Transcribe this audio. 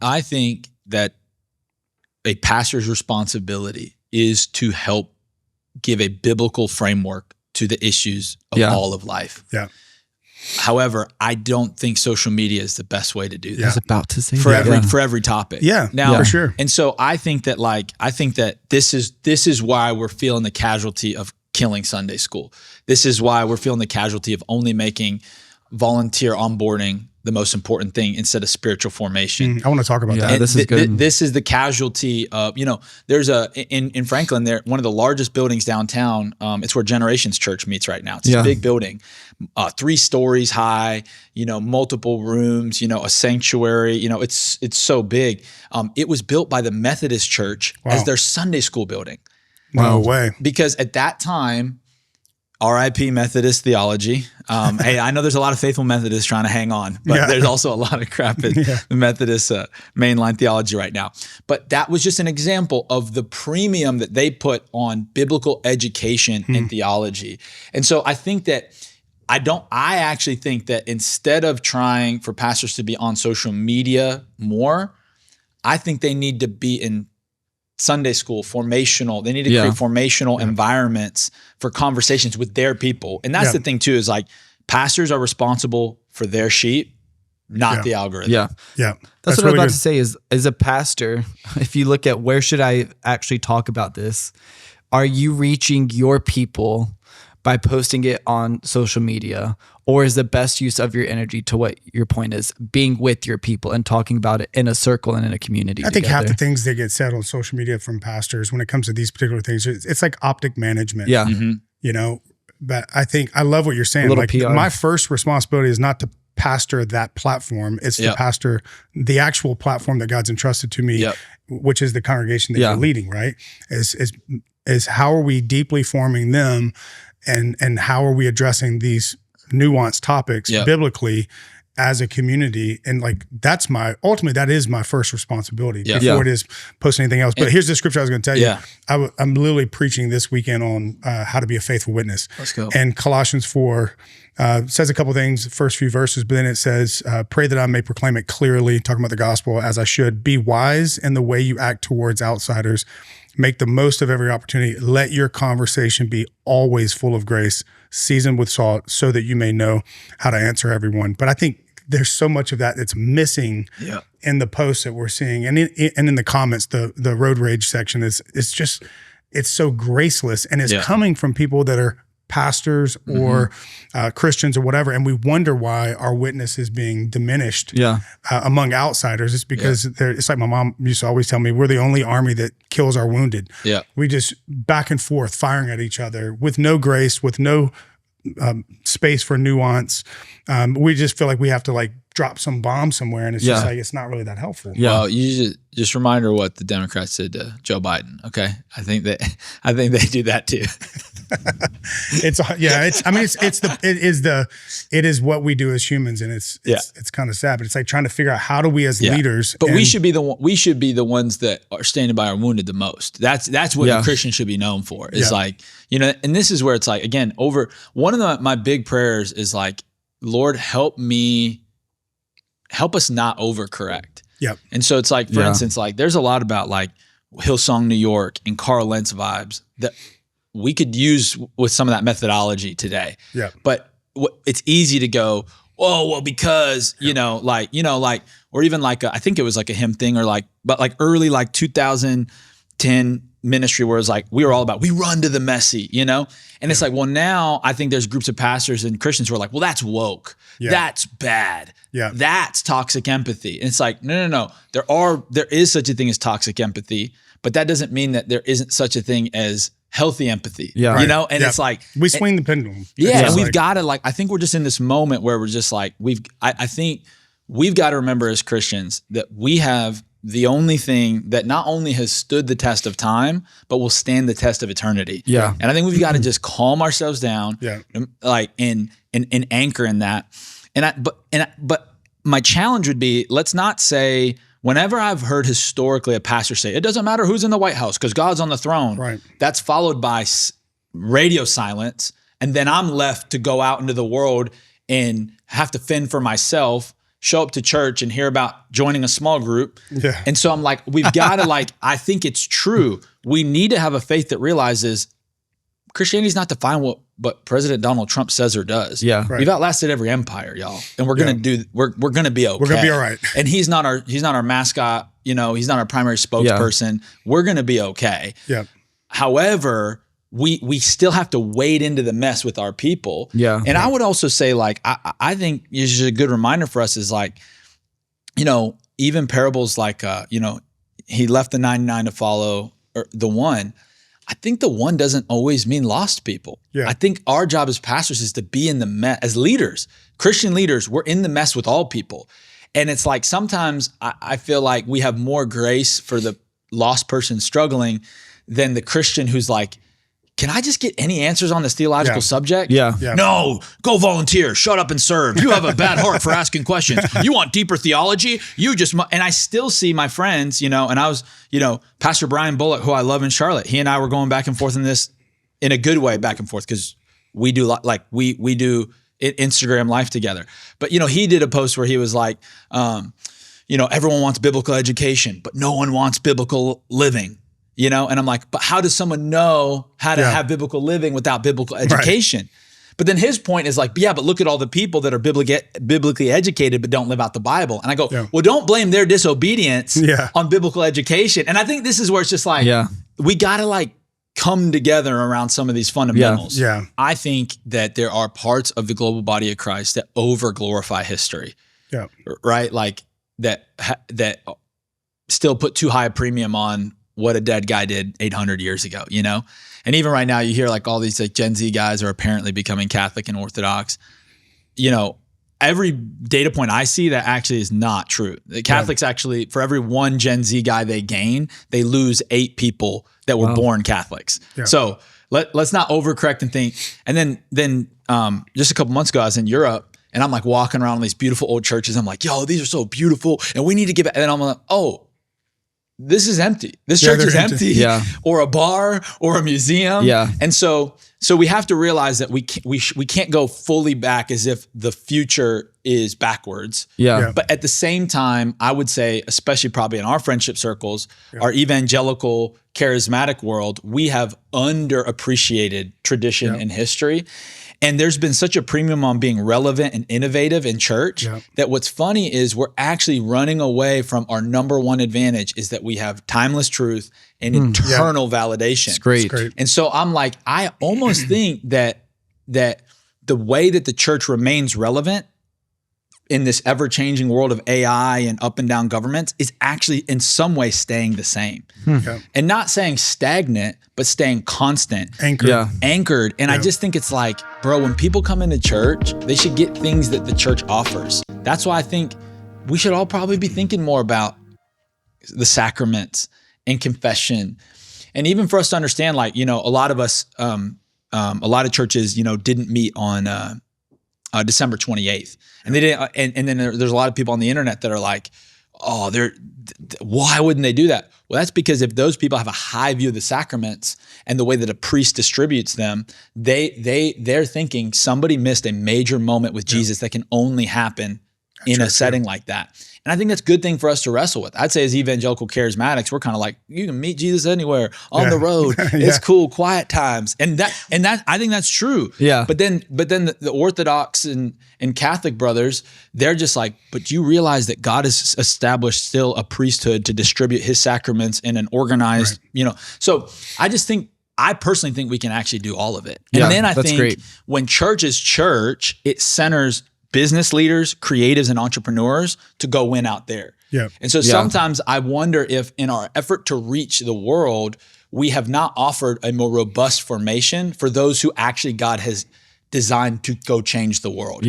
I think that a pastor's responsibility is to help give a biblical framework to the issues of all of life. Yeah. However, I don't think social media is the best way to do that. I was about to say for that. for every topic. Yeah, now, for sure. And so I think that this is why we're feeling the casualty of killing Sunday school. This is why we're feeling the casualty of only making volunteer onboarding the most important thing instead of spiritual formation. I want to talk about that. And this is good. This is the casualty of, there's in Franklin, there, one of the largest buildings downtown. It's where Generations Church meets right now. It's a big building, 3 stories high, multiple rooms, a sanctuary, it's so big. It was built by the Methodist Church as their Sunday school building. No way. Because at that time, RIP Methodist theology. Hey, I know there's a lot of faithful Methodists trying to hang on, but there's also a lot of crap in the Methodist mainline theology right now. But that was just an example of the premium that they put on biblical education and theology. And so I think that I actually think that instead of trying for pastors to be on social media more, I think they need to be in Sunday school, formational. They need to create formational environments for conversations with their people. And that's the thing too, is like pastors are responsible for their sheep, not the algorithm. Yeah. That's what I was about to say is, as a pastor, if you look at where should I actually talk about this, are you reaching your people by posting it on social media? Or is the best use of your energy, to what your point is, being with your people and talking about it in a circle and in a community I think half the things that get said on social media from pastors when it comes to these particular things, it's like optic management. Yeah. But I love what you're saying. Like PR. My first responsibility is not to pastor that platform. It's to pastor the actual platform that God's entrusted to me, which is the congregation that you're leading, right? Is how are we deeply forming them, and how are we addressing these nuanced topics biblically as a community? And like, ultimately that is my first responsibility before it is posting anything else. But here's the scripture I was going to tell you. I'm literally preaching this weekend on how to be a faithful witness. Let's go. And Colossians 4 says a couple things, the first few verses, but then it says, pray that I may proclaim it clearly, talking about the gospel as I should. Be wise in the way you act towards outsiders. Make the most of every opportunity. Let your conversation be always full of grace, seasoned with salt, so that you may know how to answer everyone. But I think there's so much of that that's missing in the posts that we're seeing, and in the comments. The road rage section it's so graceless, and it's coming from people that are pastors or Christians or whatever, and we wonder why our witness is being diminished among outsiders. It's because it's like my mom used to always tell me, we're the only army that kills our wounded. We just back and forth firing at each other with no grace, with no space for nuance. We just feel like we have to like drop some bomb somewhere, and it's just like, it's not really that helpful. Well, you just remind her what the Democrats did to Joe Biden. Okay. I think they do that too. It is what we do as humans, and it's kind of sad, but it's like trying to figure out how do we as leaders. But we should be the ones that are standing by our wounded the most. That's what a Christian should be known for. It's like, and this is where it's like, again, one of my big prayers is like, Lord, help us not overcorrect. And so it's like, for instance, like there's a lot about like Hillsong New York and Carl Lentz vibes that we could use with some of that methodology today. But it's easy to go, oh, well, because, or even like, I think it was like a hymn thing, or like, but like early, like 2010 ministry where it's like, we were all about, we run to the messy, and it's like, well, now I think there's groups of pastors and Christians who are like, well, that's woke. That's bad. That's toxic empathy. And it's like, no. There is such a thing as toxic empathy, but that doesn't mean that there isn't such a thing as healthy empathy, and it's like, we swing the pendulum. And we've got to I think we're just in this moment where we're just like, I think we've got to remember as Christians that we have the only thing that not only has stood the test of time, but will stand the test of eternity. And I think we've got to just calm ourselves down, and anchor in that. But my challenge would be, let's not say, whenever I've heard historically a pastor say, it doesn't matter who's in the White House because God's on the throne, that's followed by radio silence. And then I'm left to go out into the world and have to fend for myself show up to church and hear about joining a small group. Yeah. And so I'm like, we've got to like, I think it's true. We need to have a faith that realizes Christianity is not defined what President Donald Trump says or does. Yeah. Right. We've outlasted every empire, y'all. And we're going to we're going to be okay. We're going to be all right. And he's not our mascot, you know, he's not our primary spokesperson. We're going to be okay. Yeah. However, we still have to wade into the mess with our people. Yeah. And I would also say, like, I think it's just a good reminder for us is like, you know, even parables like, you know, he left the 99 to follow the one. I think the one doesn't always mean lost people. Yeah. I think our job as pastors is to be in the mess, as leaders, Christian leaders, we're in the mess with all people. And it's like, sometimes I feel like we have more grace for the lost person struggling than the Christian who's like, can I just get any answers on this theological subject? Yeah. No, go volunteer, shut up and serve. You have a bad heart for asking questions. You want deeper theology? And I still see my friends, you know, and I was, you know, Pastor Brian Bullock, who I love in Charlotte, he and I were going back and forth in this in a good way, back and forth, because we do like, we do Instagram life together. But, you know, he did a post where he was like, you know, everyone wants biblical education, but no one wants biblical living. You know, and I'm like, but how does someone know how to have biblical living without biblical education? Right. But then his point is like, yeah, but look at all the people that are biblically educated but don't live out the Bible. And I go, well, don't blame their disobedience on biblical education. And I think this is where it's just like, we got to like come together around some of these fundamentals. Yeah. I think that there are parts of the global body of Christ that over glorify history. Yeah. Right? Like that still put too high a premium on what a dead guy did 800 years ago, you know? And even right now you hear like all these like Gen Z guys are apparently becoming Catholic and Orthodox. You know, every data point I see that actually is not true. The Catholics actually, for every one Gen Z guy they gain, they lose 8 people that were born Catholics. Yeah. So let's not overcorrect and think. And then just a couple months ago, I was in Europe and I'm like walking around these beautiful old churches. I'm like, yo, these are so beautiful and we need to give it. And then I'm like, oh, this is empty. This church is empty, or a bar, or a museum. Yeah. And so we have to realize that we can't go fully back as if the future is backwards. Yeah. But at the same time, I would say, especially probably in our friendship circles, our evangelical, charismatic world, we have underappreciated tradition and history. And there's been such a premium on being relevant and innovative in church that what's funny is we're actually running away from our number one advantage is that we have timeless truth and eternal validation. It's great. And so I'm like, I almost think that the way that the church remains relevant in this ever-changing world of AI and up and down governments is actually in some way staying the same. And not saying stagnant, but staying constant. Anchored. And I just think it's like, bro, when people come into church, they should get things that the church offers. That's why I think we should all probably be thinking more about the sacraments and confession. And even for us to understand, like, you know, a lot of us, a lot of churches, you know, didn't meet on December 28th. And they didn't, and then there's a lot of people on the internet that are like, oh, why wouldn't they do that? Well, that's because if those people have a high view of the sacraments and the way that a priest distributes them, they're thinking somebody missed a major moment with Jesus that can only happen in a setting like that. And I think that's a good thing for us to wrestle with. I'd say as evangelical charismatics, we're kind of like, you can meet Jesus anywhere, on the road. It's cool, quiet times. And that I think that's true. Yeah. But then the Orthodox and Catholic brothers, they're just like, but you realize that God has established still a priesthood to distribute his sacraments in an organized, you know. So I personally think we can actually do all of it. And then I think when church is church, it centers business leaders, creatives, and entrepreneurs to go win out there. And so sometimes I wonder if in our effort to reach the world, we have not offered a more robust formation for those who actually God has designed to go change the world.